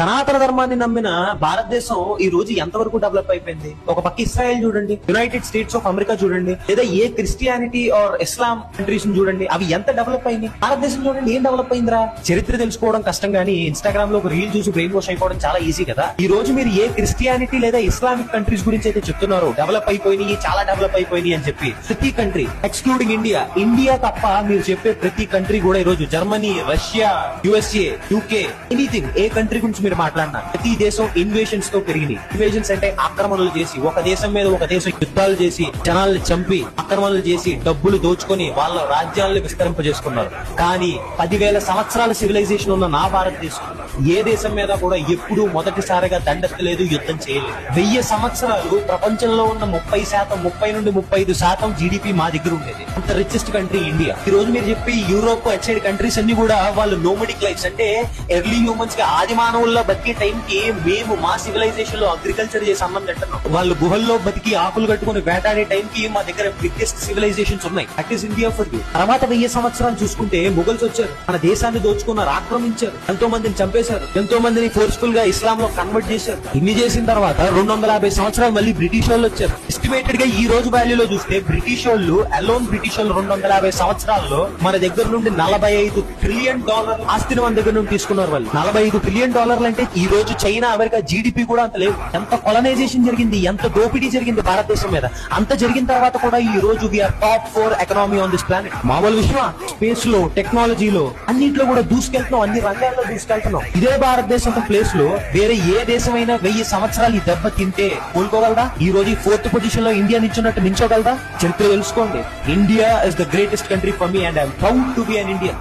సనాతన ధర్మాన్ని నమ్మిన భారతదేశం ఈ రోజు ఎంతవరకు డెవలప్ అయిపోయింది? ఒక పక్క ఇస్రాయల్ చూడండి, యునైటెడ్ స్టేట్స్ ఆఫ్ అమెరికా చూడండి, లేదా ఏ క్రిస్టియానిటీ ఆర్ ఇస్లాం కంట్రీస్ చూడండి, అవి ఎంత డెవలప్ అయింది. భారతదేశం చూడండి ఏం డెవలప్ అయిందిరా. చరిత్ర తెలుసుకోవడం కష్టం గానీ ఇన్స్టాగ్రామ్ లో ఒక రీల్ చూసి బ్రెయిన్ వాష్ అయిపోవడం చాలా ఈజీ కదా. ఈ రోజు మీరు ఏ క్రిస్టియానిటీ లేదా ఇస్లామిక్ కంట్రీస్ గురించి అయితే చెప్తున్నారో డెవలప్ అయిపోయినాయి, చాలా డెవలప్ అయిపోయినాయి అని చెప్పి, ప్రతి కంట్రీ ఎక్స్క్లూడింగ్ ఇండియా తప్ప మీరు చెప్పే ప్రతి కంట్రీ కూడా ఈ రోజు Germany, Russia, USA, UK, anything ఏ కంట్రీ గురించి మీరు మాట్లాడినా ప్రతి దేశం ఇన్వేషన్స్ తో పెరిగినాయి. ఇన్వేషన్స్ అంటే ఆక్రమణలు చేసి, ఒక దేశం మీద ఒక దేశం యుద్ధాలు చేసి, జనాల్ని చంపి, ఆక్రమణలు చేసి, డబ్బులు దోచుకొని వాళ్ళ రాజ్యాలను విస్తరింపజేసుకున్నారు. కానీ 10,000 సంవత్సరాల సివిలైజేషన్ ఉన్న నా భారతదేశం ఏ దేశం మీద కూడా ఎప్పుడూ మొదటిసారిగా దండెత్తలేదు, యుద్ధం చేయలేదు. 1000 సంవత్సరాలు ప్రపంచంలో ఉన్న 30 నుండి 35% జీడిపి మా దగ్గర ఉండేది. అంత రిచెస్ట్ కంట్రీ ఇండియా. ఈ రోజు మీరు చెప్పి యూరోప్ సైడ్ కంట్రీస్ అన్ని కూడా వాళ్ళు నోమడిక్ లైఫ్స్ అంటే ఎర్లీ హ్యూమన్స్ కి, ఆది మానవుల్లో బతికే టైం కి మేము మా సివిలైజేషన్ లో అగ్రికల్చర్ చేసి అన్నం తింటున్నాం. వాళ్ళు గుహల్లో బతికి ఆకులు కట్టుకుని వేటాడే టైం కి మా దగ్గర బిగ్గెస్ట్ సివిలైజేషన్స్ ఉన్నాయి. That is India for you. తర్వాత 1000 సంవత్సరాలు చూసుకుంటే ముగల్స్ వచ్చారు, మన దేశాన్ని దోచుకున్నారు, ఆక్రమించారు, ఎంతో మందిని చంపేశారు, ఎంతో మందిని ఫోర్స్ఫుల్ గా ఇస్లాం లో కన్వర్ట్ చేశారు. ఇన్ని చేసిన తర్వాత 250 సంవత్సరాలు మళ్ళీ బ్రిటిష్ వాళ్ళు వచ్చారు. ఎస్టిమేటెడ్ గా ఈ రోజు వాల్యూలో చూస్తే బ్రిటిష్ వాళ్ళు 250 సంవత్సరాల్లో మన దగ్గర నుండి $45 ట్రిలియన్ ఆస్తిని మన దగ్గర నుండి తీసుకున్నారు. వాళ్ళు $45 ట్రిలియన్ అంటే ఈ రోజు చైనా, అమెరికా జీడిపి కూడా అంత లేవు. ఎంత కొలనైజేషన్ జరిగింది, ఎంత దోపిడీ జరిగింది భారతదేశం మీద. అంత జరిగిన తర్వాత కూడా ఈ రోజు we are top 4 economy on this planet. మామూలు విషయం, స్పేస్ లో, టెక్నాలజీలో, అన్నింటిలో కూడా దూసుకెళ్తున్నాం, అన్ని రంగాల్లో దూసుకెళ్తున్నాం. ఇదే భారతదేశం ప్లేస్ లో వేరే ఏ దేశమైనా 1000 సంవత్సరాలు ఈ దెబ్బ తింటే కోలుకోగలదా? ఈ రోజు 4th పొజిషన్ లో ఇండియా నిల్చున్నట్టు నిల్చోగలదా? చరిత్ర తెలుసుకోండి. India is the greatest country for me and I'm proud to be an Indian.